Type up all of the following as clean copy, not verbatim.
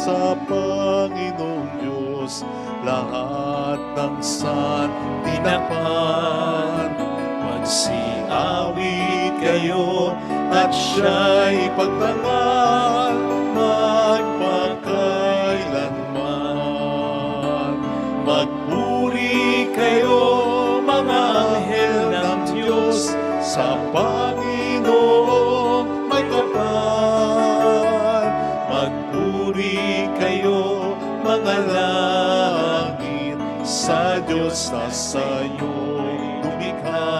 sa Panginoong Diyos, lahat ng tinakpan. Magsiawit kayo at siya'y pagtangal magpakailanman. Magpuri kayo mga anghel ng Diyos, sa Panginoong may kapal. Magpuri kayo mga langit, sa Diyos na sa'yo'y lumikha.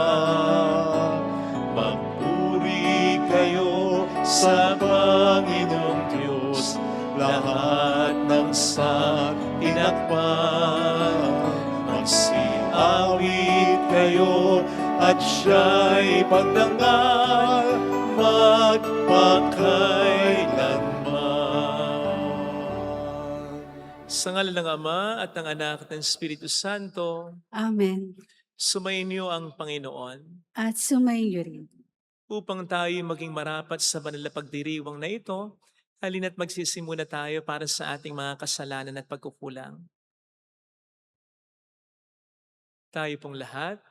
Magpuri kayo sa Panginoong Diyos, lahat ng tinakpan. Magsiawit kayo at siya'y pagdangal magpakailanman. Sa ngalan ng Ama at ng Anak at ng Espiritu Santo, Amen. sumainyo ang Panginoon At sumainyo rin. upang tayo maging marapat sa banal na pagdiriwang na ito. Halina't magsisimula tayo para sa ating mga kasalanan at pagkukulang. Tayo pong lahat,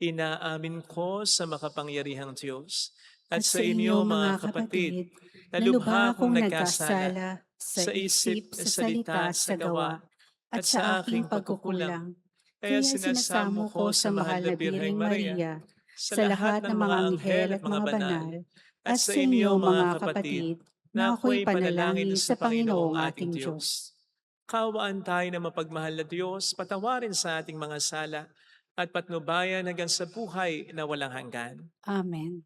inaamin ko sa makapangyarihang Diyos at sa inyo mga kapatid, na lubha akong nagkasala sa isip, sa salita, sa gawa, at sa aking pagkukulang. Kaya sinasamo ko sa mahal na Birheng Maria, sa lahat ng mga anghel at mga banal, at sa inyo mga kapatid, na ako'y panalangin sa Panginoong ating Diyos. Kaawaan tayo na mapagmahal na Diyos, patawarin sa ating mga sala, at patnubayan hanggang sa buhay na walang hanggan. Amen.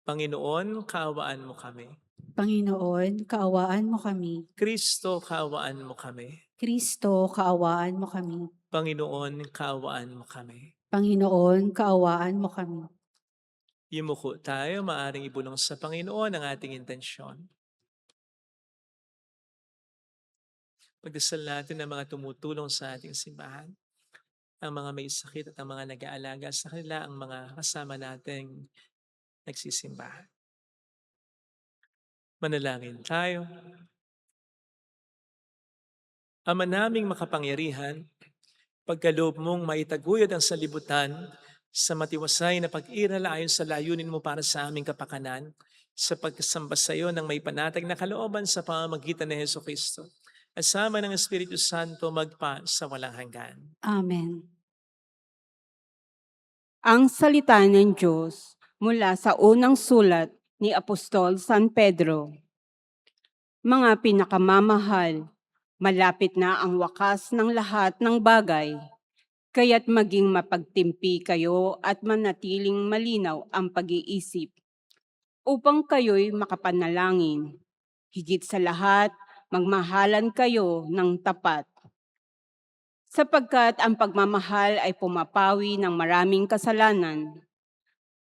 Panginoon, kaawaan mo kami. Panginoon, kaawaan mo kami. Kristo, kaawaan mo kami. Kristo, kaawaan mo kami. Panginoon, kaawaan mo kami. Panginoon, kaawaan mo kami. Yumuko tayo, maaring ibulong sa Panginoon ang ating intensyon. Pagdasal natin ang mga tumutulong sa ating simbahan, ang mga may sakit at ang mga nag-aalaga sa kanila, ang mga kasama nating nagsisimbahan. Manalangin tayo. Ama naming makapangyarihan, pagkaloob mong maitaguyod ang salibutan sa matiwasay na pag-iral ayon sa layunin mo para sa aming kapakanan, sa pagkasamba sa iyo ng may panatag na kalooban sa pamamagitan ni Jesucristo, asama ng Espiritu Santo magpa sa walang hanggan. Amen. Ang salita ng Diyos mula sa unang sulat ni Apostol San Pedro. Mga pinakamamahal, malapit na ang wakas ng lahat ng bagay, kaya't maging mapagtimpi kayo at manatiling malinaw ang pag-iisip, upang kayo'y makapanalangin. Higit sa lahat, magmahalan kayo ng tapat. Sapagkat ang pagmamahal ay pumapawi ng maraming kasalanan.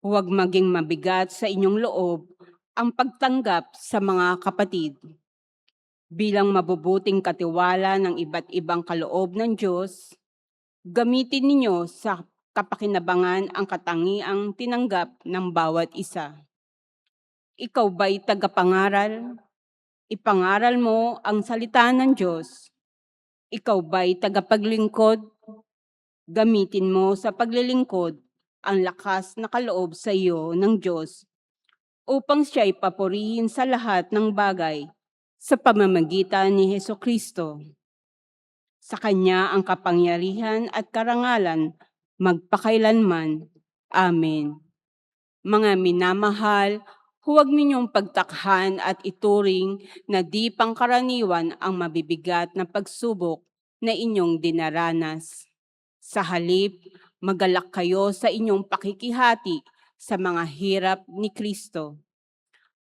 Huwag maging mabigat sa inyong loob ang pagtanggap sa mga kapatid. Bilang mabubuting katiwala ng iba't ibang kaloob ng Diyos, gamitin ninyo sa kapakinabangan ang katangiang tinanggap ng bawat isa. Ikaw ba'y tagapangaral? Ipangaral mo ang salita ng Diyos. Ikaw ba'y tagapaglingkod? Gamitin mo sa paglilingkod ang lakas na kaloob sa iyo ng Diyos upang siya'y papurihin sa lahat ng bagay sa pamamagitan ni Jesucristo. Sa Kanya ang kapangyarihan at karangalan magpakailanman. Amen. Mga minamahal, huwag ninyong pagtakhan at ituring na di pangkaraniwan ang mabibigat na pagsubok na inyong dinaranas. Sa halip, magalak kayo sa inyong pakikihati sa mga hirap ni Kristo.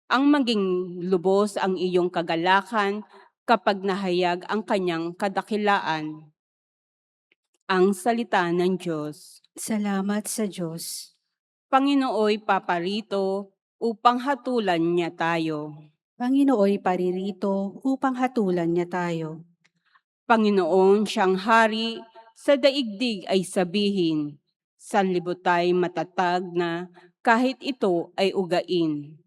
Ang maging lubos ang iyong kagalakan kapag nahayag ang kanyang kadakilaan. Ang salita ng Diyos. Salamat sa Diyos. Panginooy paparito upang hatulan niya tayo. Panginooy paririto upang hatulan niya tayo. Panginoon siyang hari, sa daigdig ay sabihin, sanlibutan matatag na kahit ito ay ugain.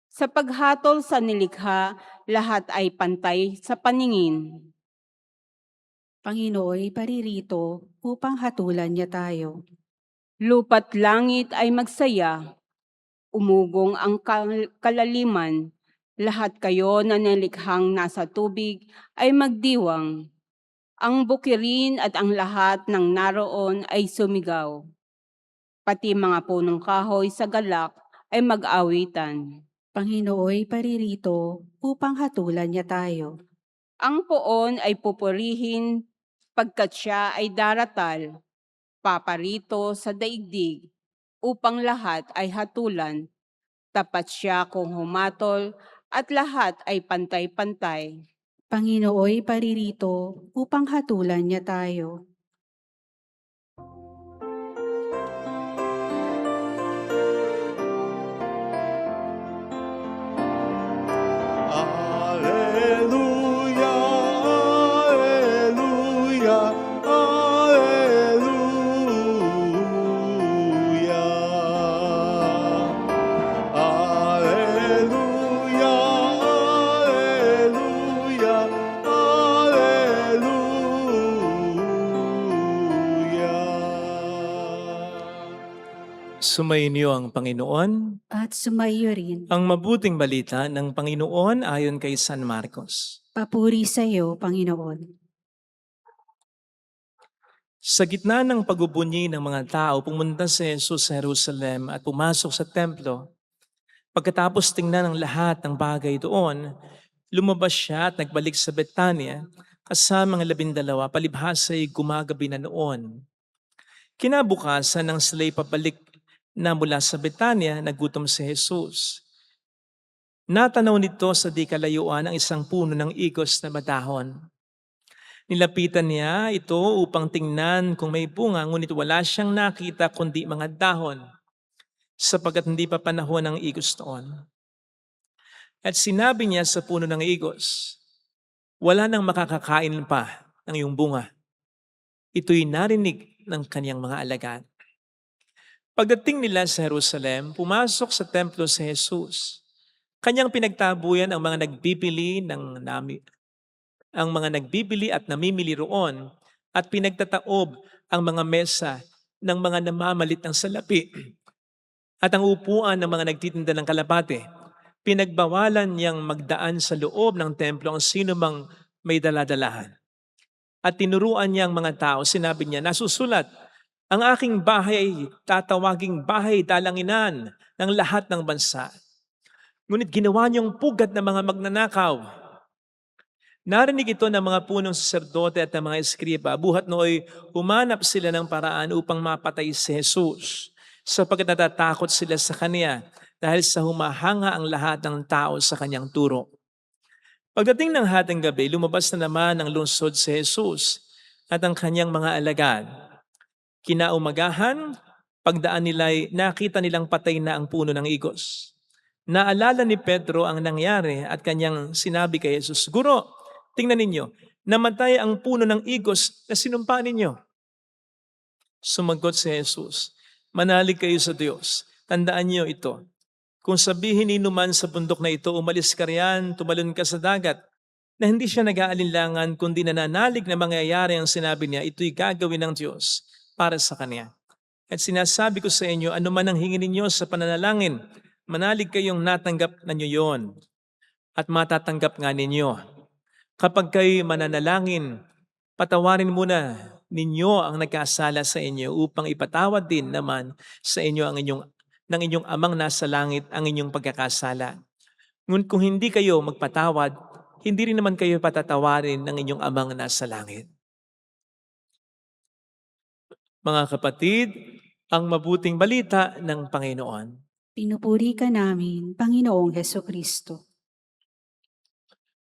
Sa paghatol sa nilikha, lahat ay pantay sa paningin. Panginooy paririto upang hatulan niya tayo. Lupa't langit ay magsaya, umugong ang kalaliman, lahat kayo na nilikhang nasa tubig ay magdiwang. Ang bukirin at ang lahat ng naroon ay sumigaw. Pati mga punong kahoy sa galak ay mag-awitan. Panginooy paririto upang hatulan niya tayo. Ang poon ay pupurihin pagkat siya ay daratal, paparito sa daigdig, upang lahat ay hatulan. Tapat siya kung humatol at lahat ay pantay-pantay. Panginooy paririto upang hatulan niya tayo. Alleluia, alleluia, alleluia. Alleluia, alleluia, alleluia. Sumainyo ang Panginoon. At sumaiyo rin. Ang mabuting balita ng Panginoon ayon kay San Marcos. Papuri sa iyo, Panginoon. Sa gitna ng pagbubunyi ng mga tao, pumunta si Jesus sa Jerusalem at pumasok sa templo. Pagkatapos tingnan ng lahat ng bagay doon, lumabas siya at nagbalik sa Betania kasama ng 12, palibhasa'y gumagabi na noon. Kinabukasan nang sila'y pabalik na mula sa Betania, nagutom si Jesus. Natanaw nito sa di kalayuan ang isang puno ng igos na madahon. Nilapitan niya ito upang tingnan kung may bunga, ngunit wala siyang nakita kundi mga dahon, sapagkat hindi pa panahon ng igos noon. At sinabi niya sa puno ng igos, wala nang makakakain pa ng iyong bunga. Ito'y narinig ng kaniyang mga alagad. Pagdating nila sa Jerusalem, pumasok sa templo si Jesus. Kanyang pinagtabuyan ang mga nagbibili at namimili roon at pinagtataob ang mga mesa ng mga namamalit ng salapi at ang upuan ng mga nagtitinda ng kalapate. Pinagbawalan niyang magdaan sa loob ng templo ang sino mang may daladalahan. At tinuruan niya ang mga tao, sinabi niya, nasusulat, ang aking bahay ay tatawaging bahay dalanginan ng lahat ng bansa. Ngunit ginawa niyong pugad ng mga magnanakaw. Narinig ito ng mga punong saserdote at ng mga eskriba. Buhat nooy humanap sila ng paraan upang mapatay si Jesus, sapagkat natatakot sila sa kanya dahil sa humahanga ang lahat ng tao sa kanyang turo. Pagdating ng hating gabi, lumabas na naman ng lungsod si Jesus at ang kanyang mga alagad. Kinaumagahan, pagdaan nila'y nakita nilang patay na ang puno ng igos. Naalala ni Pedro ang nangyari at kanyang sinabi kay Jesus, Guro, tingnan ninyo, namatay ang puno ng igos na sinumpa ninyo. Sumagot si Jesus, manalig kayo sa Diyos. Tandaan niyo ito. Kung sabihin ninuman sa bundok na ito, umalis ka riyan, tumalon ka sa dagat, na hindi siya nag-aalinlangan, kundi nananalig na mangyayari ang sinabi niya, ito'y gagawin ng Diyos para sa Kanya. At sinasabi ko sa inyo, anuman ang hingin ninyo sa pananalangin, manalig kayong natanggap na nyo yon at matatanggap nga ninyo. Kapag kayo mananalangin, patawarin muna ninyo ang nagkasala sa inyo upang ipatawad din naman sa inyo ng inyong amang nasa langit ang inyong pagkakasala. Ngunit kung hindi kayo magpatawad, hindi rin naman kayo patatawarin ng inyong amang nasa langit. Mga kapatid, ang mabuting balita ng Panginoon. Pinupuri ka namin, Panginoong Hesukristo.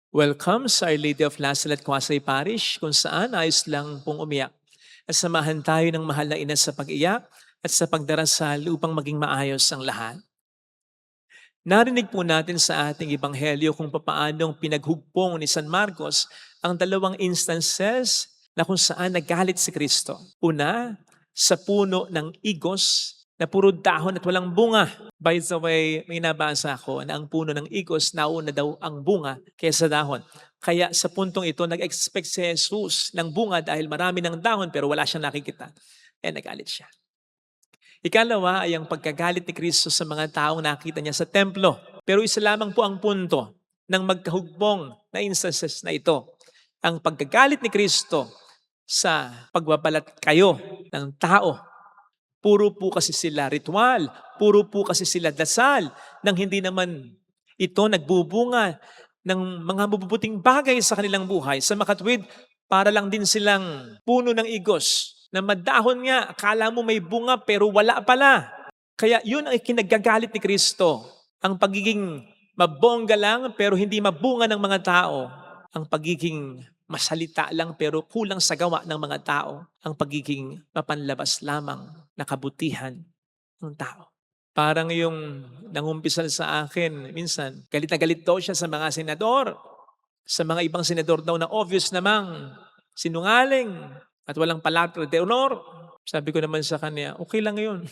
Welcome sa Our Lady of Lazaret Quasay Parish, kung saan ayos lang pong umiyak. At samahan tayo ng mahal na ina sa pag-iyak at sa pagdarasal upang maging maayos ang lahat. Narinig po natin sa ating ebanghelyo kung papaanong pinaghugpong ni San Marcos ang 2 instances na kung saan nagalit si Kristo. Una, sa puno ng igos na puro dahon at walang bunga. By the way, may nabasa ako na ang puno ng igos nauna daw ang bunga kaysa dahon. Kaya sa puntong ito, nag-expect si Jesus ng bunga dahil marami ng dahon pero wala siyang nakikita. Nagalit siya. Ikalawa ay ang pagkagalit ni Kristo sa mga taong nakita niya sa templo. Pero isa lamang po ang punto ng magkahugbong na instances na ito. Ang pagkagalit ni Kristo sa pagbabalat kayo ng tao. Puro po kasi sila ritual, puro po kasi sila dasal, nang hindi naman ito nagbubunga ng mga mabubuting bagay sa kanilang buhay. Sa makatwid, para lang din silang puno ng igos na madahon nga, akala mo may bunga pero wala pala. Kaya yun ang kinagagalit ni Kristo. Ang pagiging mabongga lang pero hindi mabunga ng mga tao. Ang pagiging masalita lang pero kulang sa gawa ng mga tao. Ang pagiging mapanlabas lamang na kabutihan ng tao. Parang yung nangumpisal sa akin, minsan, galit na galit daw siya sa mga senador. Sa mga ibang senador daw na obvious namang sinungaling at walang palabra de honor. Sabi ko naman sa kanya, okay lang yun.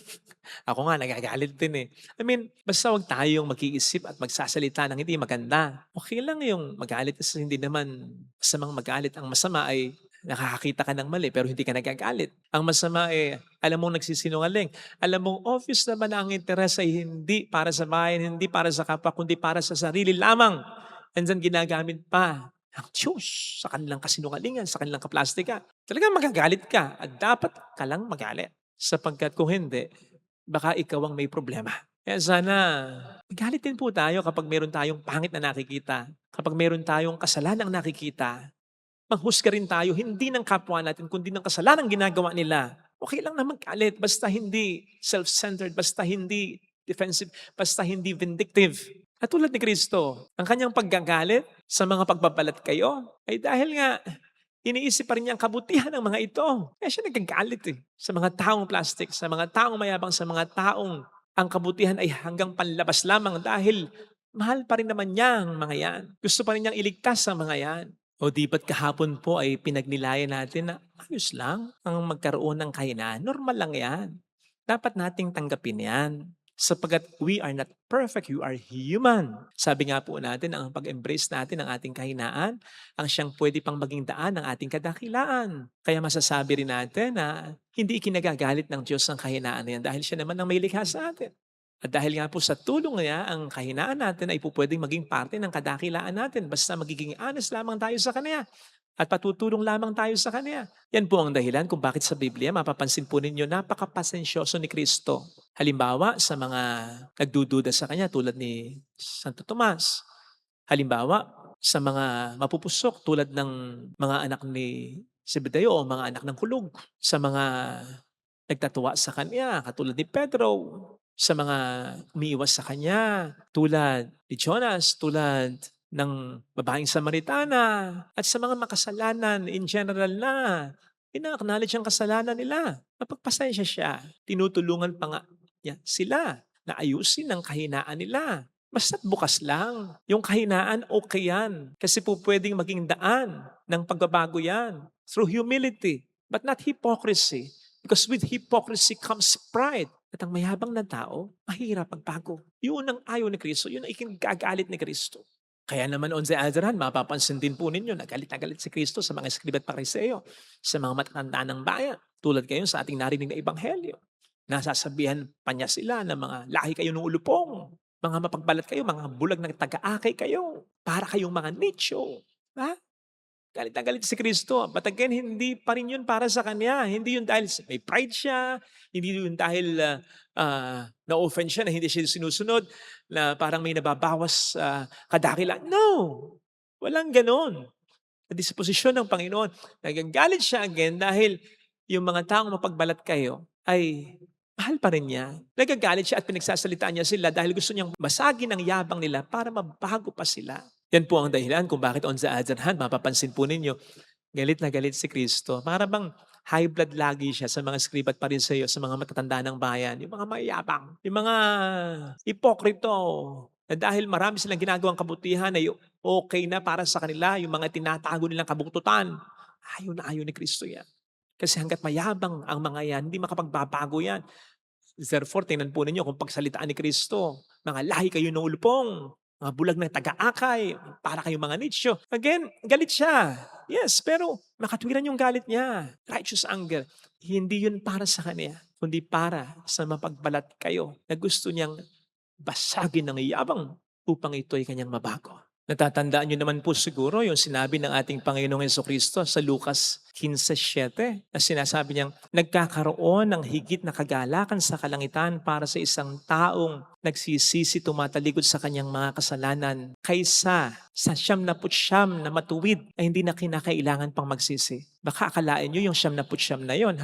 Ako nga, nagagalit din eh. I mean, basta wag tayong mag-iisip at magsasalita ng hindi maganda. Okay lang yung magalit kasi hindi naman masamang magalit. Ang masama ay nakakakita ka ng mali pero hindi ka nagagalit. Ang masama ay alam mong nagsisinungaling. Alam mong obvious naman na ang interes ay hindi para sa bayan, hindi para sa kapwa, kundi para sa sarili lamang. And then ginagamit pa ang Diyos sa kanilang kasinungalingan, sa kanilang kaplastika. Talagang magagalit ka at dapat ka lang magalit. Sapagkat kung hindi, baka ikaw ang may problema. Kaya sana, magalit din po tayo kapag meron tayong pangit na nakikita. Kapag meron tayong kasalanang nakikita, manghusga rin tayo, hindi ng kapwa natin, kundi ng kasalanang ginagawa nila. Okay lang na magalit, basta hindi self-centered, basta hindi defensive, basta hindi vindictive. At tulad ni Kristo, ang kanyang paggagalit sa mga pagbabalat kayo ay dahil nga iniisip pa rin niya ang kabutihan ng mga ito. Kaya siya nagagalit sa mga taong plastic, sa mga taong mayabang, sa mga taong ang kabutihan ay hanggang panlabas lamang dahil mahal pa rin naman niya ang mga yan. Gusto pa rin niyang iligtas ang mga yan. O di ba't kahapon po ay pinagnilayan natin na ayos lang ang magkaroon ng kahinaan. Normal lang yan. Dapat nating tanggapin yan. Sapagat we are not perfect, you are human. Sabi nga po natin, ang pag-embrace natin ng ating kahinaan, ang siyang pwede pang maging daan ng ating kadakilaan. Kaya masasabi rin natin na hindi ikinagagalit ng Diyos ang kahinaan na yan dahil siya naman ang may likha sa atin. At dahil nga po sa tulong niya, ang kahinaan natin ay po pwedeng maging parte ng kadakilaan natin basta magiging honest lamang tayo sa Kanya at patutulong lamang tayo sa Kanya. Yan po ang dahilan kung bakit sa Biblia, mapapansin po ninyo, napakapasensyoso ni Kristo. Halimbawa, sa mga nagdududa sa Kanya tulad ni Santo Tomas. Halimbawa, sa mga mapupusok tulad ng mga anak ni Zebedeo o mga anak ng kulog. Sa mga nagtatuwa sa Kanya, katulad ni Pedro. Sa mga umiiwas sa Kanya, tulad ni Jonas, tulad ng babaeng Samaritana, at sa mga makasalanan in general na ina-acknowledge ang kasalanan nila. Mapagpasensya siya. Tinutulungan pa nga niya sila na ayusin ang kahinaan nila. Basta't bukas lang. Yung kahinaan, okay yan. Kasi po pwedeng maging daan ng pagbabago yan. Through humility, but not hypocrisy. Because with hypocrisy comes pride. At ang mayabang na tao, mahirap magbago. Yun ang ayaw ni Kristo. Yun ang ikingagalit ni Kristo. Kaya naman on the other hand, mapapansin din po ninyo na galit na galit si Kristo sa mga eskriba at pariseo, sa mga matatanda ng bayan. Tulad kayo sa ating narinig na ebanghelyo. Nasasabihan pa niya sila na mga lahi kayo ng ulupong, mga mapagbalat kayo, mga bulag na taga-akay kayo, para kayong mga nicho. Ha? Galit na galit si Kristo. But again, hindi pa rin yun para sa Kanya. Hindi yun dahil may pride siya. Hindi yun dahil na-offend siya na hindi siya sinusunod, na parang may nababawas kadakilaan. No! Walang ganon. Sa disposisyon ng Panginoon. Nagagalit siya again dahil yung mga taong mapagbalat kayo ay mahal pa rin niya. Nagagalit siya at pinagsasalitaan niya sila dahil gusto niyang basagin ang yabang nila para mabago pa sila. Yan po ang dahilan kung bakit on the other hand, mapapansin po ninyo, galit na galit si Kristo. Para bang high blood lagi siya sa mga skriba at pariseo, sa mga matatanda ng bayan, yung mga mayabang, yung mga ipokrito, na dahil marami silang ginagawang kabutihan ay okay na para sa kanila, yung mga tinatago nilang kabuktutan. Ayaw na ayaw ni Kristo yan. Kasi hanggat mayabang ang mga yan, hindi makapagbabago yan. Therefore, tingnan po ninyo kung pagsalitaan ni Kristo, mga lahi kayo na ulpong, mga bulag na taga-akay, para kayong mga nitsyo. Again, galit siya. Yes, pero makatwiran yung galit niya. Righteous anger. Hindi yun para sa kanya, kundi para sa mapagbalat kayo na gusto niyang basagin ng yabang upang ito'y kanyang mabago. Natatandaan niyo naman po siguro yung sinabi ng ating Panginoong Jesucristo sa Lucas 15:7 na sinasabi niyang nagkakaroon ng higit na kagalakan sa kalangitan para sa isang taong nagsisisi tumatalikod sa kanyang mga kasalanan kaysa sa 99 na matuwid ay hindi na kinakailangan pang magsisi. Baka akalain nyo yung 99 na yon,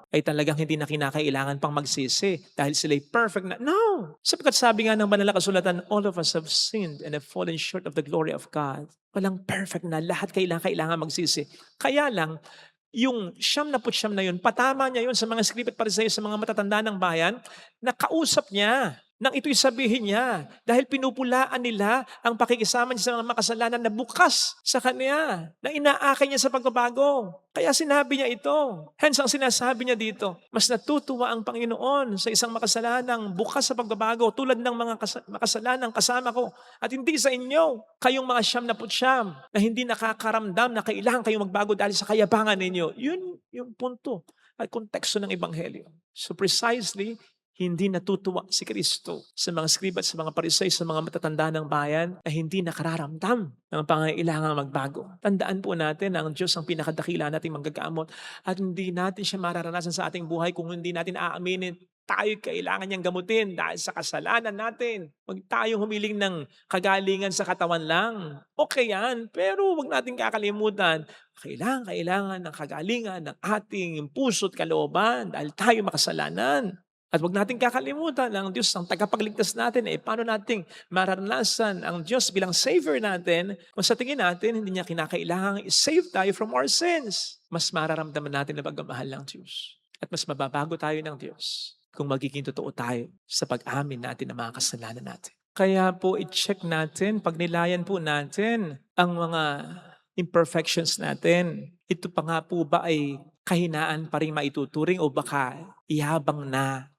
ay talagang hindi na kinakailangan pang magsisi dahil sila'y perfect na. No! Sapagkat sabi nga ng banal na kasulatan, all of us have sinned and have fallen short of the glory of God. Walang perfect na, lahat kailangan magsisi. Kaya lang, yung 99 na yun, patama niya yun sa mga scribet pariseyo, sa mga matatanda ng bayan, na kausap niya nang ito'y sabihin niya. Dahil pinupulaan nila ang pakikisama niya sa mga makasalanan na bukas sa kanya, na inaakay niya sa pagbabago. Kaya sinabi niya ito. Hence ang sinasabi niya dito, mas natutuwa ang Panginoon sa isang makasalanang bukas sa pagbabago tulad ng mga makasalanang kasama ko at hindi sa inyo, kayong mga 99 na hindi nakakaramdam na kailangan kayong magbago dahil sa kayabangan ninyo. Yun yung punto at konteksto ng Ebanghelyo. So precisely, hindi natutuwa si Kristo sa mga scribe at sa mga parisay, sa mga matatanda ng bayan na hindi nakararamdam ng pangailangang magbago. Tandaan po natin na ang Diyos ang pinakadakila nating manggagamot at hindi natin siya mararanasan sa ating buhay kung hindi natin aaminin tayo kailangan niyang gamutin dahil sa kasalanan natin. Huwag tayong humiling ng kagalingan sa katawan lang. Okay yan, pero huwag natin kakalimutan, kailangan ng kagalingan ng ating puso at kalooban dahil tayo makasalanan. At huwag natin kakalimutan na ang Diyos ang tagapagligtas natin. Paano nating mararanasan ang Diyos bilang Savior natin kung sa tingin natin hindi niya kinakailangang i-save tayo from our sins? Mas mararamdaman natin na pagmamahal ng Diyos. At mas mababago tayo ng Diyos kung magiging totoo tayo sa pag-amin natin ng mga kasalanan natin. Kaya po i-check natin, pagnilayan po natin ang mga imperfections natin. Ito pa nga po ba ay kahinaan pa rin maituturing o baka ihabang na?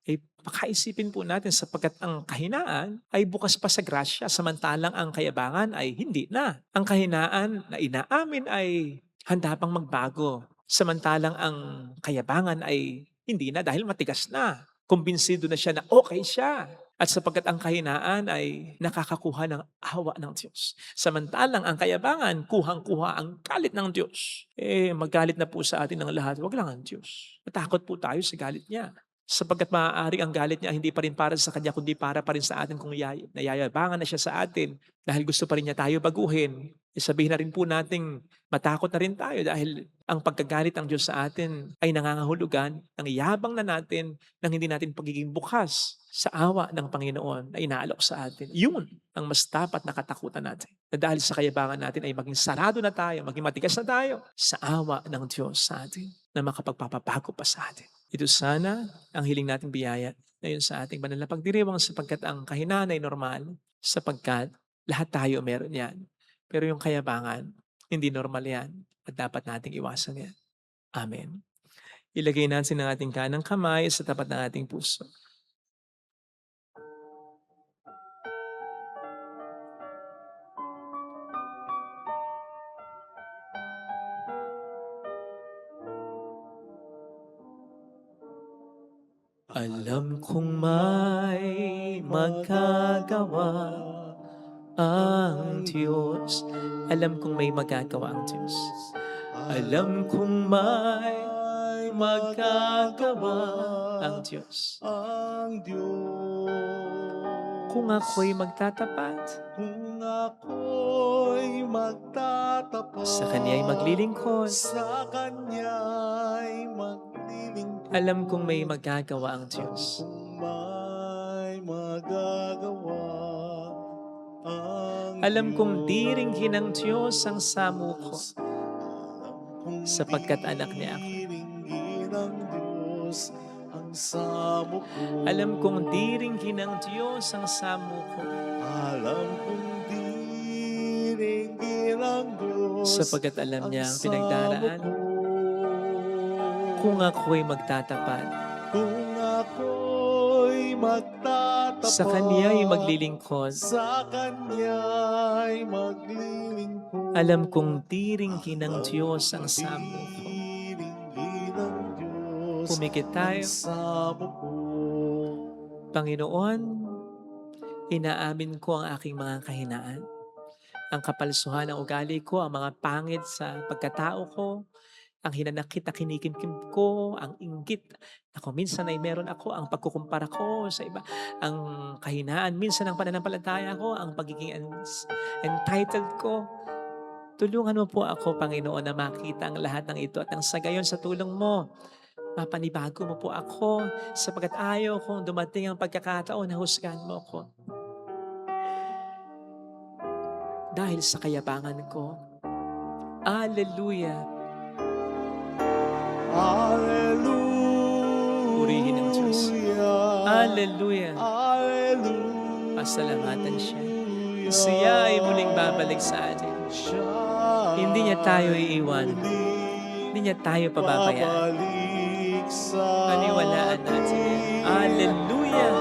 Pakaisipin po natin sapagkat ang kahinaan ay bukas pa sa grasya samantalang ang kayabangan ay hindi na. Ang kahinaan na inaamin ay handa pang magbago samantalang ang kayabangan ay hindi na dahil matigas na. Kumbinsido na siya na okay siya. At sapagkat ang kahinaan ay nakakakuha ng awa ng Diyos. Samantalang ang kayabangan, kuhang-kuha ang galit ng Diyos. Magalit na po sa atin ng lahat, wag lang ang Diyos. Matakot po tayo sa galit niya. Sapagkat maaari ang galit niya hindi pa rin para sa kanya kundi para pa rin sa atin kung nayayabangan na siya sa atin dahil gusto pa rin niya tayo baguhin. Sabihin na rin po nating matakot na rin tayo dahil ang pagkagalit ng Diyos sa atin ay nangangahulugan ng iyabang na natin ng hindi natin pagiging bukas sa awa ng Panginoon na inaalok sa atin. Yun ang mas dapat na katakutan natin. Na dahil sa kayabangan natin ay maging sarado na tayo, maging matigas na tayo sa awa ng Diyos sa atin na makapagpapabago pa sa atin. Ito sana ang hiling nating biyaya ngayon sa ating banal na pagdiriwang sapagkat ang kahinaan ay normal sapagkat lahat tayo meron yan. Pero yung kayabangan, hindi normal yan at dapat nating iwasan yan. Amen. Ilagay natin ang ating kanang kamay sa tapat ng ating puso. Alam kong may magagawa ang Diyos. Alam kong may magagawa ang Diyos. Alam kong may magagawa ang Diyos. Ang Diyos. Kung ako'y magtatapat, Kung ako'y magtatapat sa Kanya'y maglilingkod, sa Kanya'y maglilingkod, alam kong may magagawa ang Diyos. kung may magagawa ang Alam kong Diyos. diringgin ng Diyos ang samo ko, Kung sapagkat anak niya ako. diringgin ng Diyos ang samo ko. Alam kong diringgin ng Diyos ang samo ko, Alam kong diringgin ng Diyos sapagkat alam niya ang samo pinagdaraan. ko. Kung ako'y magtatapat, Kung ako'y magtatapat. Sa Kanya'y maglilingkod. Sa Kanya'y maglilingkod. Alam kong tiringin ng Diyos ang samo ko. Tiringin ng Diyos Pumikit tayo. ang samo ko. Panginoon, inaamin ko ang aking mga kahinaan. Ang kapalsuhan ng ugali ko, ang mga pangit sa pagkatao ko, ang hinanakit na kinikimkim ko, ang inggit na kung minsan ay meron ako, ang pagkukumpara ko sa iba, ang kahinaan minsan ng pananampalataya ko, ang pagiging entitled ko. Tulungan mo po ako, Panginoon, na makita ang lahat ng ito at ang sa gayon sa tulong mo, mapanibago mo po ako sapagkat ayaw kong dumating ang pagkakataon na husgahan mo ako. Dahil sa kayabangan ko. Hallelujah. Hallelujah. Purihin ang Diyos. Hallelujah. Hallelujah. Pasalamatan siya. Siya ay muling babalik sa atin. Hindi niya tayo iiwan. Hindi niya tayo pababayaan. Paniwalaan natin yan. Hallelujah.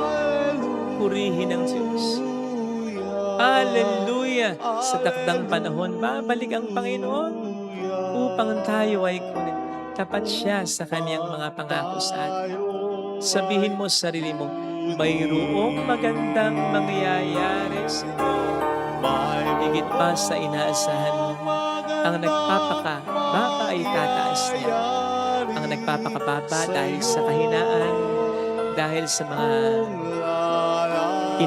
Purihin ang Diyos. Hallelujah. Sa takdang panahon, babalik ang Panginoon upang tayo ay kunin. Tapat siya sa kanyang mga pangako sa atin. Sabihin mo sa sarili mo, mayroong magandang mangyayari sa iyo. Higit pa sa inaasahan mo. Ang nagpapakababa ay tataas niya. Ang nagpapakababa dahil sa kahinaan, dahil sa mga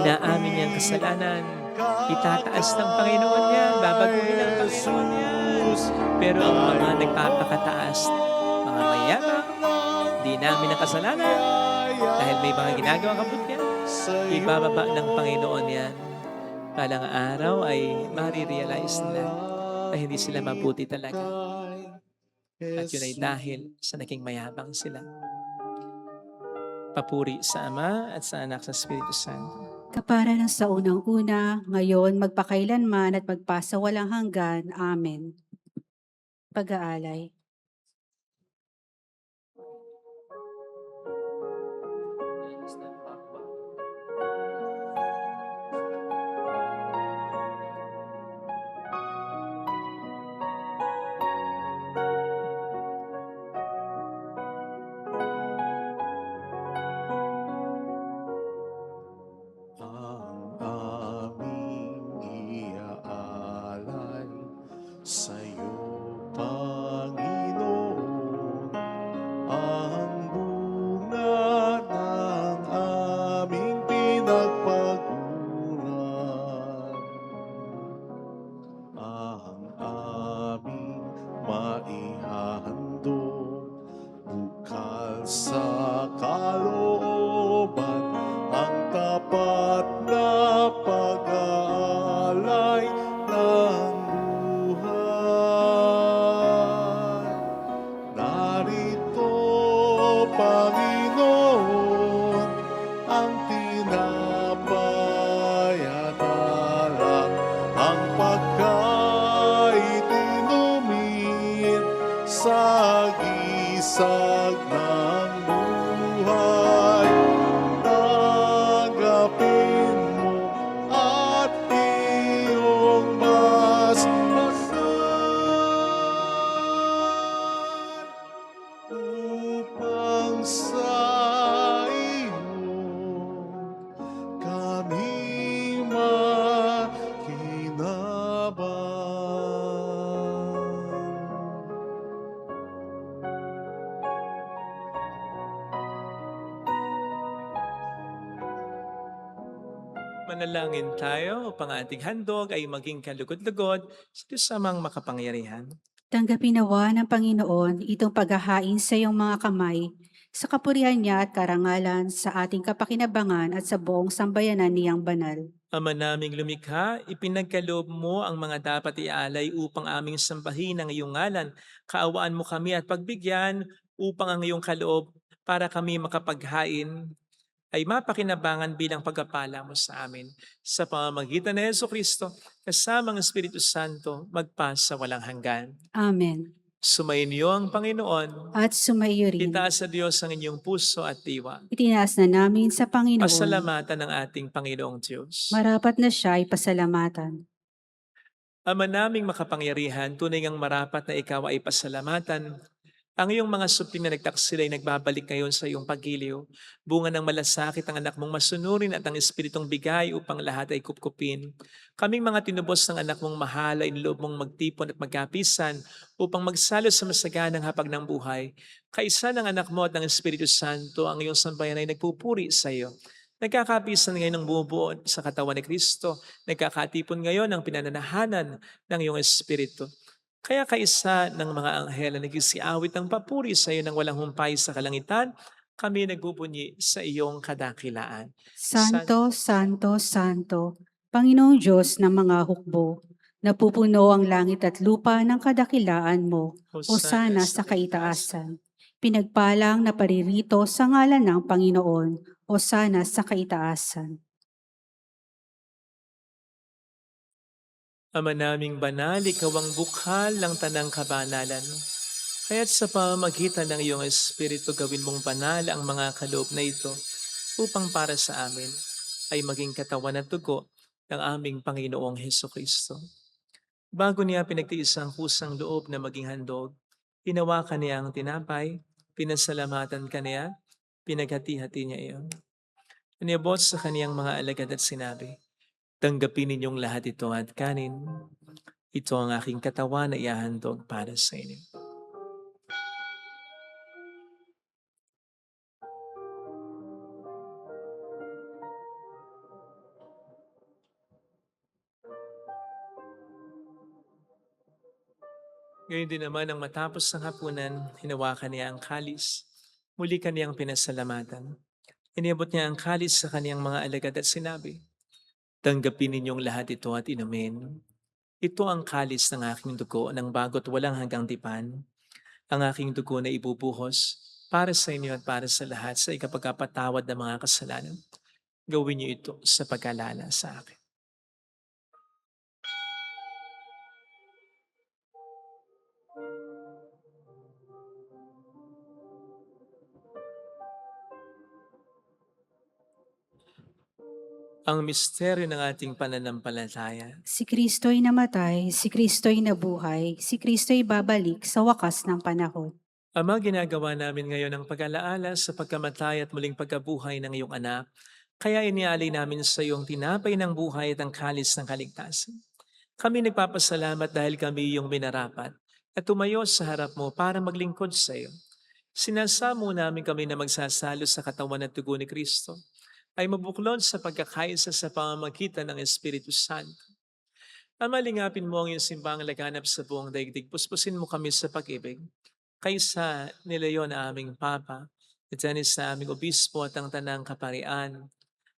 inaamin niyang kasalanan, itataas ng Panginoon niya, babaguhin ng Panginoon niya. Pero ang mga nagpapakataas, mga mayabang, di namin ang kasalanan, dahil may mga ginagawang kabutihan, ibababa ng Panginoon yan. Palang araw ay marirealize nila na hindi sila mabuti talaga. At yun ay dahil sa naging mayabang sila. Papuri sa Ama at sa Anak sa Espiritu Santo. Kapara ng sa unang-una, ngayon, magpakailanman at magpasawalang hanggan. Amen. Pag-aalay. Ang aming iaalay sa'yo, Panginoon, ang bunga ng aming pinagpaguran, ang aming maihahandog, bukal sa kalooban, ang tapat na pag-aalay ng buhay. Narito, Panginoon, ang tinapay at alak, ang pagkain inumin sa gisag ng buhay. Tanggapin mo at iyong basbasan upang sa iyo kami makinabang. Manalangin tayo upang ating handog ay maging kalugod-lugod sa Diyos amang makapangyarihan. Tanggapin nawa ng Panginoon itong paghahain sa iyong mga kamay, sa kapurihan niya at karangalan sa ating kapakinabangan at sa buong sambayanan niyang banal. Ama naming lumikha, ipinagkaloob mo ang mga dapat ialay upang aming sambahin ang iyong ngalan. Kaawaan mo kami at pagbigyan upang ang iyong kaloob para kami makapaghain ay mapakinabangan bilang pagpapala mo sa amin. Sa pamamagitan ni Jesucristo, kasama ang Espiritu Santo, magpasa walang hanggan. Amen. Sumainyo ang Panginoon. At sumaiyo rin. Itaas sa Diyos ang inyong puso at diwa. Itinaas na namin sa Panginoon. Pasalamatan ng ating Panginoong Diyos. Marapat na siya ay pasalamatan. Ama naming makapangyarihan, tunay ngang marapat na ikaw ay pasalamatan. Ang iyong mga supling na nagtaksil ay nagbabalik ngayon sa iyong pagiliw. Bunga ng malasakit ang anak mong masunurin at ang Espiritong bigay upang lahat ay kupkupin. Kaming mga tinubos ng anak mong mahal ay niloob mong magtipon at magkapisan upang magsalo sa masaganang hapag ng buhay. Kaisa ng anak mo at ng Espiritu Santo, ang iyong sambayan ay nagpupuri sa iyo. Nagkakapisan ngayon ng bumubuo sa katawan ni Kristo. Nagkakatipon ngayon ang pinananahanan ng iyong Espiritu. Kaya kaisa ng mga anghel na nagsisiawit ng papuri sa iyo ng walang humpay sa kalangitan, kami nagbubunyi sa iyong kadakilaan. Santo, Santo, Santo, Panginoong Diyos ng mga hukbo, napupuno ang langit at lupa ng kadakilaan mo, hosana sa kaitaasan. Pinagpalang na paririto sa ngalan ng Panginoon, hosana sa kaitaasan. Ama naming banal, ikaw ang bukhal ng tanang kabanalan. Kaya't sa pamamagitan ng iyong Espiritu gawin mong banal ang mga kaloob na ito upang para sa amin ay maging katawan at dugo ng aming Panginoong Hesukristo. Bago niya pinagtiis ang kusang loob na maging handog, hinawakan niya ang tinapay, pinasalamatan ka niya, pinaghati-hati niya iyon. Inabot sa kaniyang mga alagad at sinabi, tanggapin ninyong lahat ito at kanin. Ito ang aking katawan na ihahandog para sa inyo. Ngayon din naman ang matapos ng hapunan, hinawakan niya ang kalis. Muli kaniyang pinasalamatan. Iniabot niya ang kalis sa kaniyang mga alagad at sinabi, tanggapin ninyong lahat ito at inumin. Ito ang kalis ng aking dugo ng bago't walang hanggang tipan. Ang aking dugo na ibubuhos para sa inyo at para sa lahat sa ikapagpatawad ng mga kasalanan. Gawin niyo ito sa pag-alala sa akin. Ang misteryo ng ating pananampalataya. Si Kristo'y namatay, si Kristo'y nabuhay, si Kristo'y babalik sa wakas ng panahon. Ama, ginagawa namin ngayon ang pag-alaala sa pagkamatay at muling pagkabuhay ng iyong anak. Kaya inialay namin sa iyong tinapay ng buhay at ang kalis ng kaligtasan. Kami nagpapasalamat dahil kami iyong minarapat at tumayo sa harap mo para maglingkod sa iyo. Sinasamo namin kami na magsasalo sa katawan at dugo ni Kristo ay mabuklod sa pagkakaisa sa pamamagitan ng Espiritu Santo. Ama, lingapin mo ang iyong simbang laganap sa buong daigdig. Puspusin mo kami sa pag-ibig. Kaysa nilayon na aming Papa, at sa aming Obispo at ang Tanang Kaparian.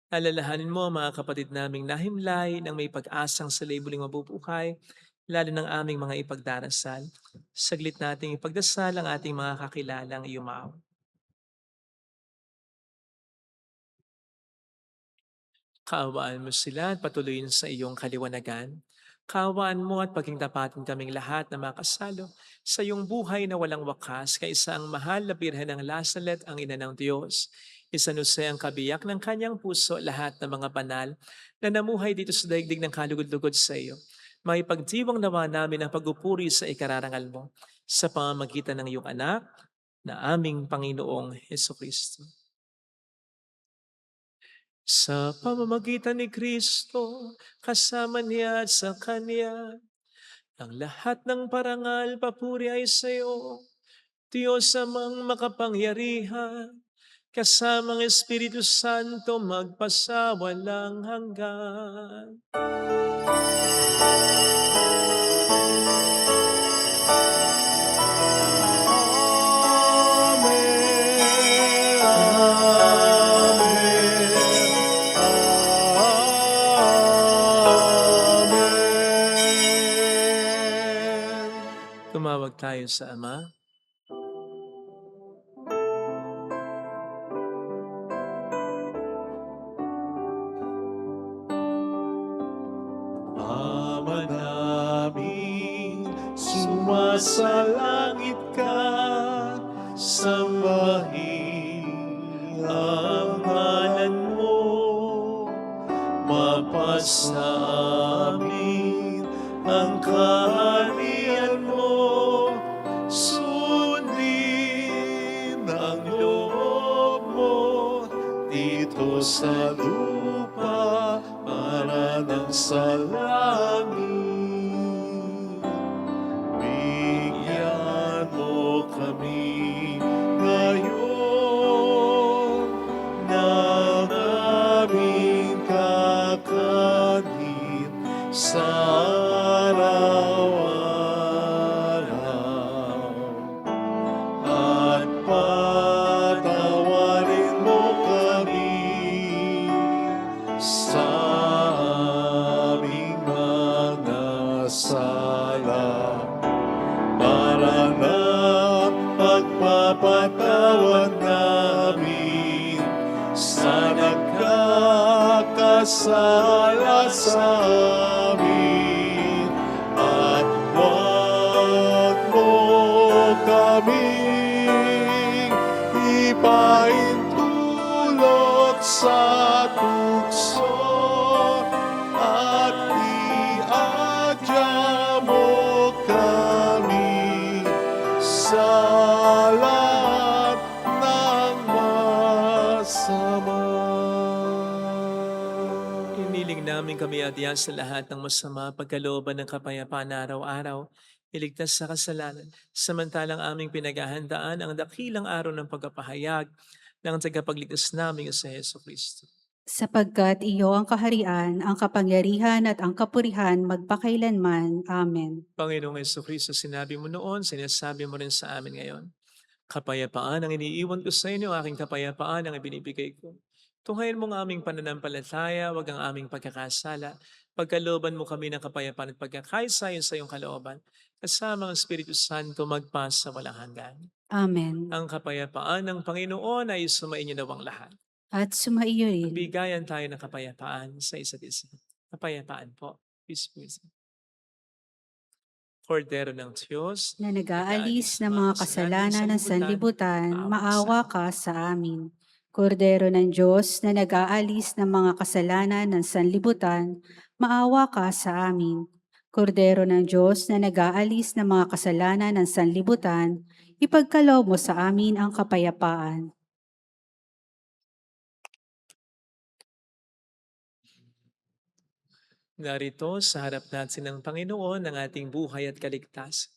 Alalahanin mo ang mga kapatid naming nahimlay ng may pag-asang sa libuling mabubuhay, lalo ng aming mga ipagdarasal. Saglit nating ipagdasal ang ating mga kakilalang iyumaw. Kaawaan mo sila at patuloyin sa iyong kaliwanagan. Kaawaan mo at paging tapatin kaming lahat na makasalo sa iyong buhay na walang wakas kaysa ang mahal na Birhen ng Lazaret, ang ina ng Diyos. Isanusay ang kabiyak ng kanyang puso lahat ng mga banal na namuhay dito sa daigdig ng kalugod-lugod sa iyo. Maipagdiwang nawa namin ang pagupuri sa ikararangal mo sa pamamagitan ng iyong anak na aming Panginoong Hesukristo. Sa pamamagitan ni Kristo, kasama niya at sa Kanya, ang lahat ng parangal papuri ay sa iyo, Diyos amang makapangyarihan, kasamang Espiritu Santo magpasawalang hanggan. Tumawag tayo sa Ama. Ama namin, sumasalangit ka, sambahin ang ngalan mo, mapasa amin ang kaharian mo, sundin ang loob mo dito sa lupa para ng sa langit. Bigyan mo kami ngayon ng aming kakanin sa araw-araw. At patawarin mo kami sa aming mga sala, para ng pagpapatawad namin sa nagkakasala sa amin. At huwag mo kaming ipaintulot sa tukso, at iadya mo kami sa lahat ng masama. Iniling namin kami adya sa lahat ng masama, pagkalooban ng kapayapaan na araw-araw, iligtas sa kasalanan, samantalang aming pinaghahandaan ang dakilang araw ng pagpapahayag ng tagapagligtas naming sa Heso Kristo. Sapagkat iyo ang kaharian, ang kapangyarihan at ang kapurihan magpakailanman. Amen. Panginoong Heso Kristo, sinabi mo noon, sinasabi mo rin sa amin ngayon, kapayapaan ang iniiwan ko sa inyo, aking kapayapaan ang ibinibigay ko. Tunghayin mo ang aming pananampalataya, wag ang aming pagkakasala. Pagkalooban mo kami ng kapayapaan at pagkakaisayon sa iyong kalooban, kasama ang Espiritu Santo magpasa walang hanggan. Amen. Ang kapayapaan ng Panginoon ay sumainyo nawang lahat. At sumaiyo rin. Bigayan tayo ng kapayapaan sa isa't isa. Kapayapaan po. Peace be with you. Kordero ng Diyos, Na nag-aalis ng mga kasalanan ng sanlibutan, maawa ka sa amin. Kordero ng Diyos na nag-aalis ng mga kasalanan ng sanlibutan, maawa ka sa amin. Kordero ng Diyos na nag-aalis ng mga kasalanan ng sanlibutan, ipagkaloob mo sa amin ang kapayapaan. narito sa harap natin ng Panginoon ang ating buhay at kaligtasan.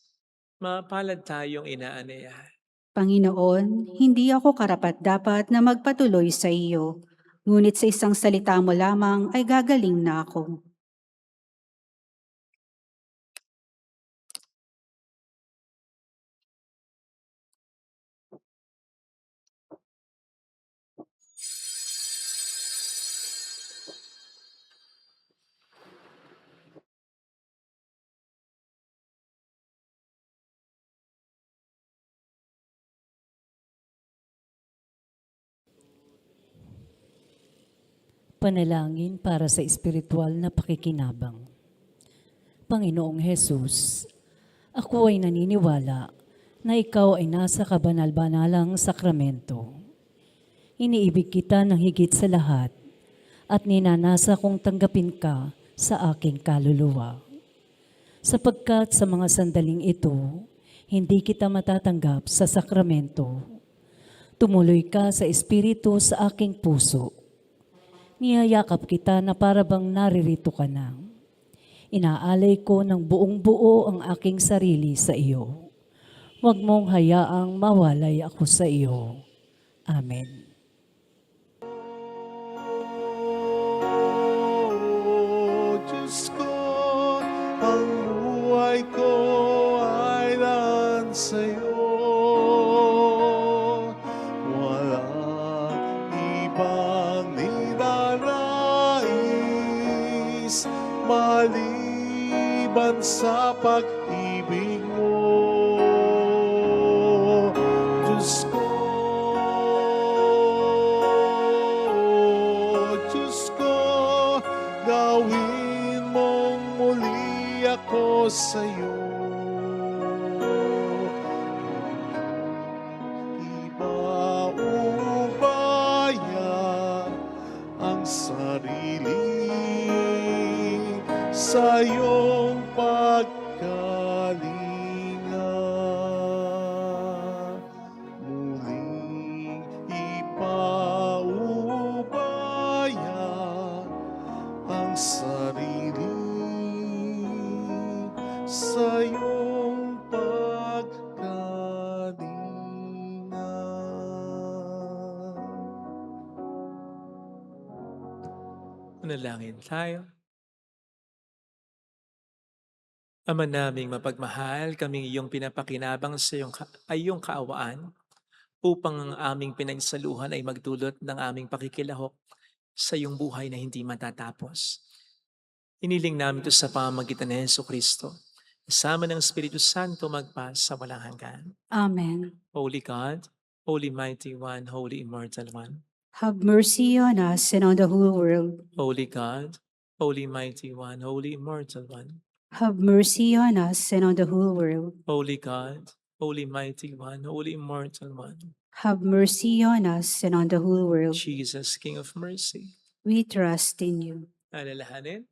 Mapalad tayong inaanyayahan. Panginoon, hindi ako karapat-dapat na magpatuloy sa iyo, ngunit sa isang salita mo lamang ay gagaling na ako. Panalangin para sa espiritual na pakikinabang. Panginoong Hesus, ako ay naniniwala na ikaw ay nasa kabanal-banalang sakramento. Iniibig kita ng higit sa lahat at ninanasa kong tanggapin ka sa aking kaluluwa. Sapagkat sa mga sandaling ito, hindi kita matatanggap sa sakramento. Tumuloy ka sa espiritu sa aking puso. Niyayakap kita na para bang naririto ka na. Inaalay ko ng buong buo ang aking sarili sa iyo. Huwag mong hayaang mawalay ako sa iyo. Amen. O Diyos ko, ang buhay ko ay daan sa'yo. Walang ibang ninanais maliban sa pag-ibig mo. Diyos ko, Diyos ko, gawin mong muli ako sa'yo. Manalangin tayo. Ama naming mapagmahal, kaming iyong pinapakinabang sa iyong kaawaan upang ang aming pinagsaluhan ay magdulot ng aming pakikilahok sa iyong buhay na hindi matatapos. Iniling namin ito sa pamamagitan ni Jesucristo. Kasama ng Espiritu Santo magpa sa walang hanggan. Amen. Holy God, Holy Mighty One, Holy Immortal One. Have mercy on us and on the whole world. Holy God, Holy Mighty One, Holy Immortal One. Have mercy on us and on the whole world. Holy God, Holy Mighty One, Holy Immortal One. Have mercy on us and on the whole world. Jesus, King of Mercy. We trust in you. Alalahanin.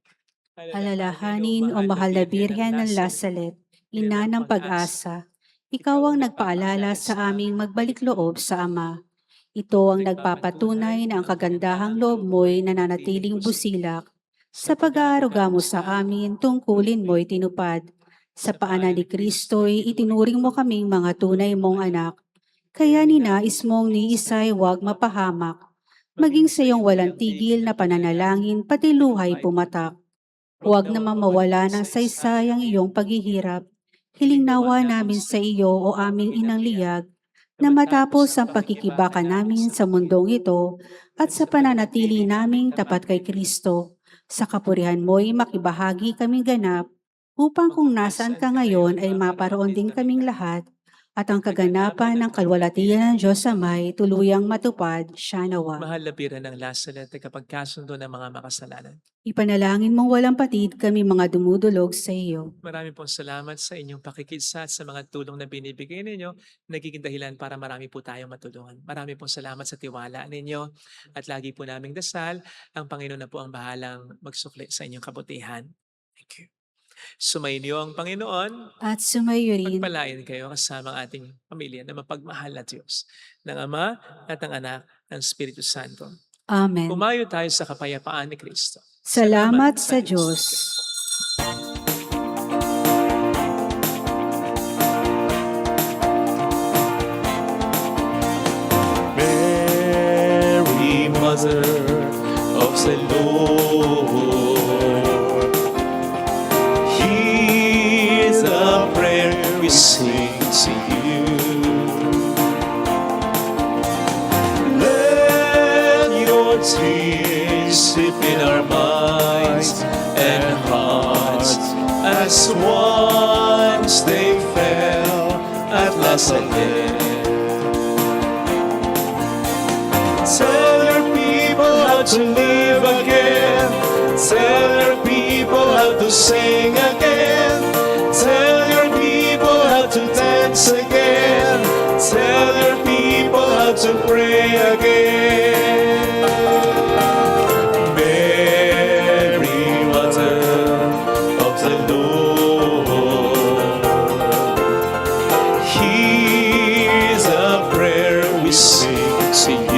Alalahanin, O mahal na Birhen ng Lasalet, ina ng pag-asa, ikaw ang nagpaalala sa aming magbalik loob sa Ama. Ito ang nagpapatunay na ang kagandahang loob mo'y nananatiling busilak. Sa pag-aaruga mo sa amin, tungkulin mo'y tinupad. Sa paanan ni Kristo'y itinuring mo kaming mga tunay mong anak. Kaya ninais mong ni Isay huwag mapahamak. Maging sa iyong walang tigil na pananalangin, pati luhay pumatak. Huwag na mawala ng saysay ang iyong paghihirap. Hiling nawa namin sa iyo o aming inang liyag, na matapos ang pakikibaka namin sa mundong ito at sa pananatili naming tapat kay Kristo, sa kapurihan mo'y makibahagi kaming ganap, upang kung nasaan ka ngayon ay maparoon din kaming lahat, at ang kaganapan ng kalwalatian ng Diyos Amay tuluyang matupad siya nawa. Mahal na Birhen ng Lasalet ay kapagkasundo ng mga makasalanan. Ipanalangin mong walang patid kami mga dumudulog sa iyo. Marami pong salamat sa inyong pakikisa at sa mga tulong na binibigay ninyo. Nagiging dahilan para marami po tayong matulungan. Marami pong salamat sa tiwala ninyo at lagi po naming dasal ang Panginoon na po ang bahalang magsukli sa inyong kabutihan. Thank you. Sumainyo ang Panginoon. At sumayo rin Pagpalain kayo kasama ang ating pamilya na mapagmahal na Diyos, ng Ama at ng Anak ng Espiritu Santo. Amen. Umayo tayo sa kapayapaan ni Kristo. Salamat sa Diyos. Mary, Mother of the Lord, hear the prayer we sing to you. Let your tears slip in our minds and hearts, as once they fell at last again. Tell your people how to live again. Tell your people how to sing again. Tell your people how to dance again. Tell your people how to pray again. Mary, Mother of the Lord, here's a prayer we sing to you.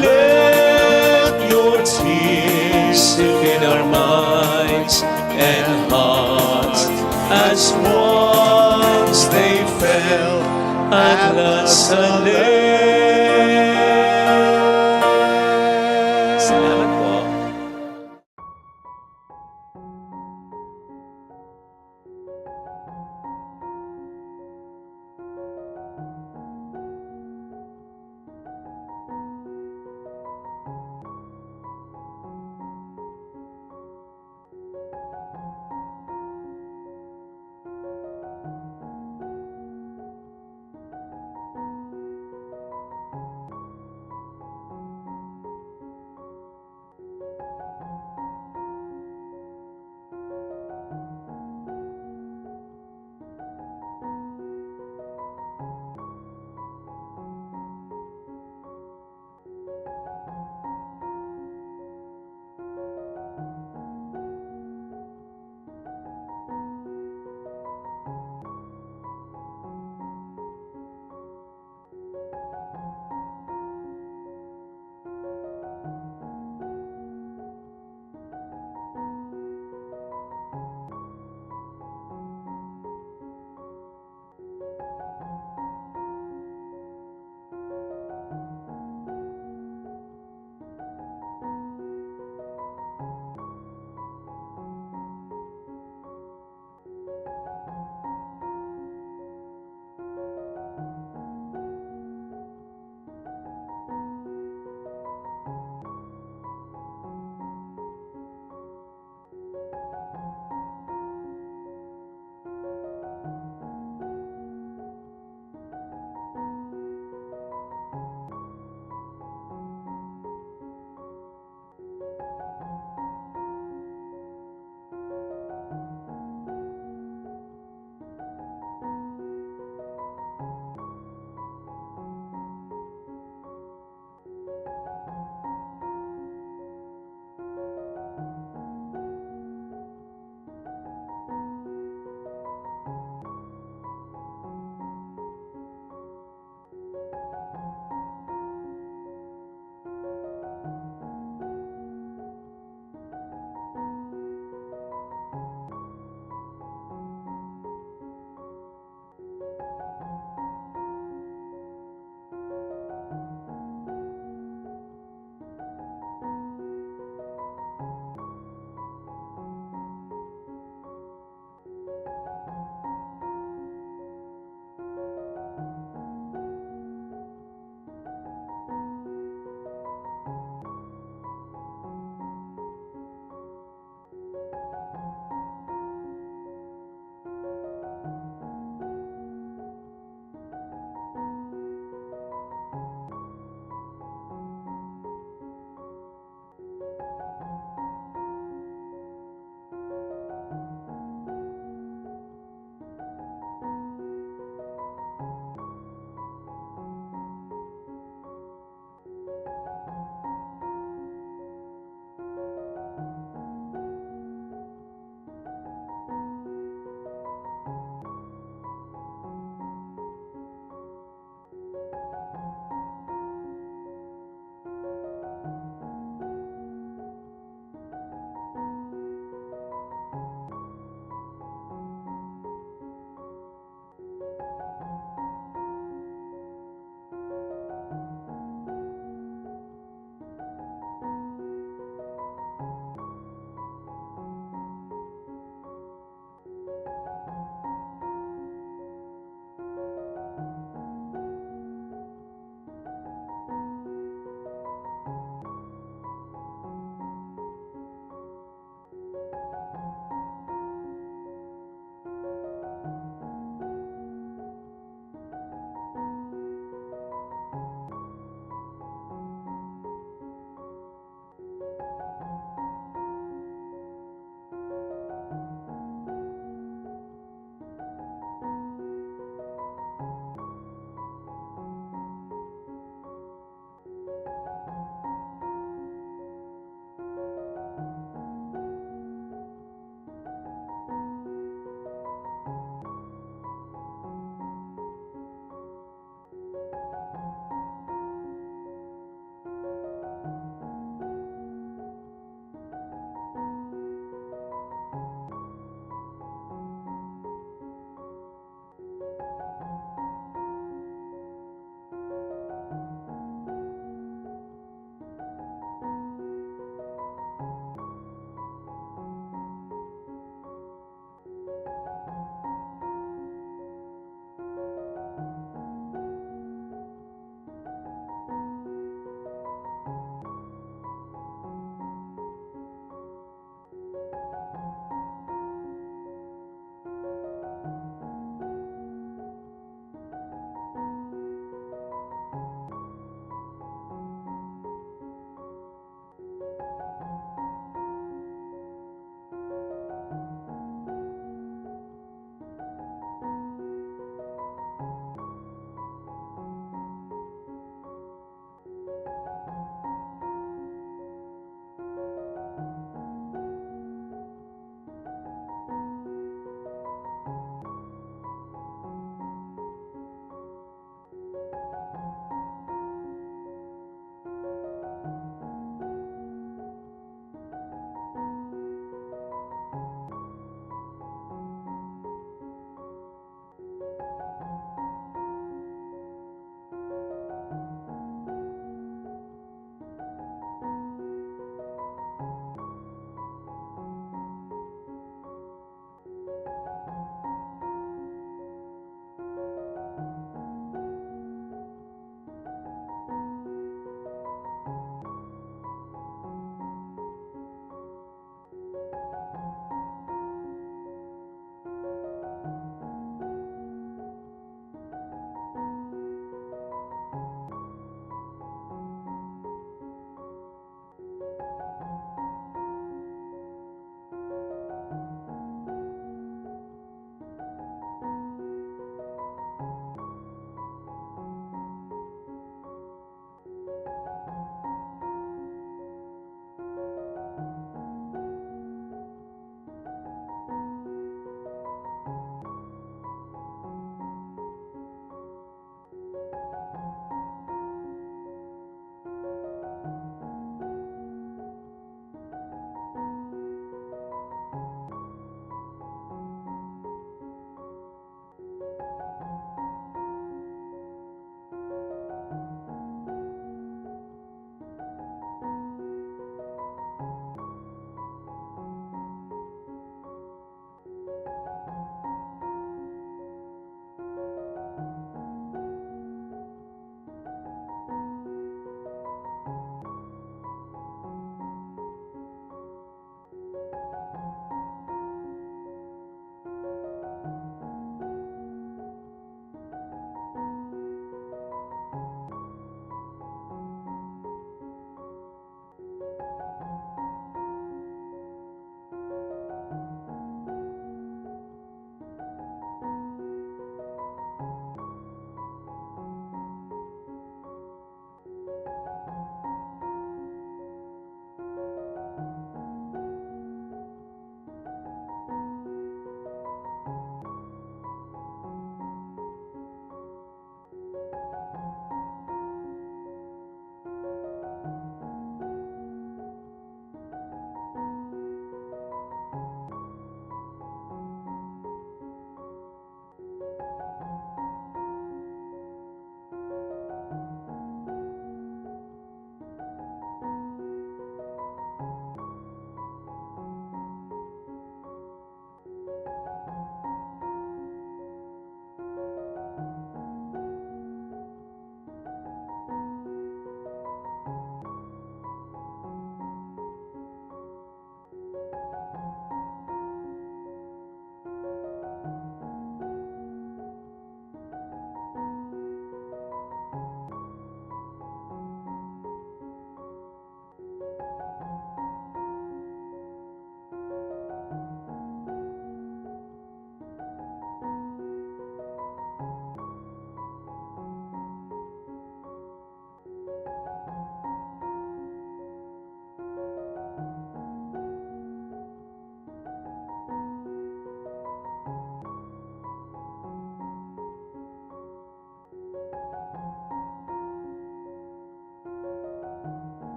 Let your tears slip in our minds and hearts, as once they fell at last again.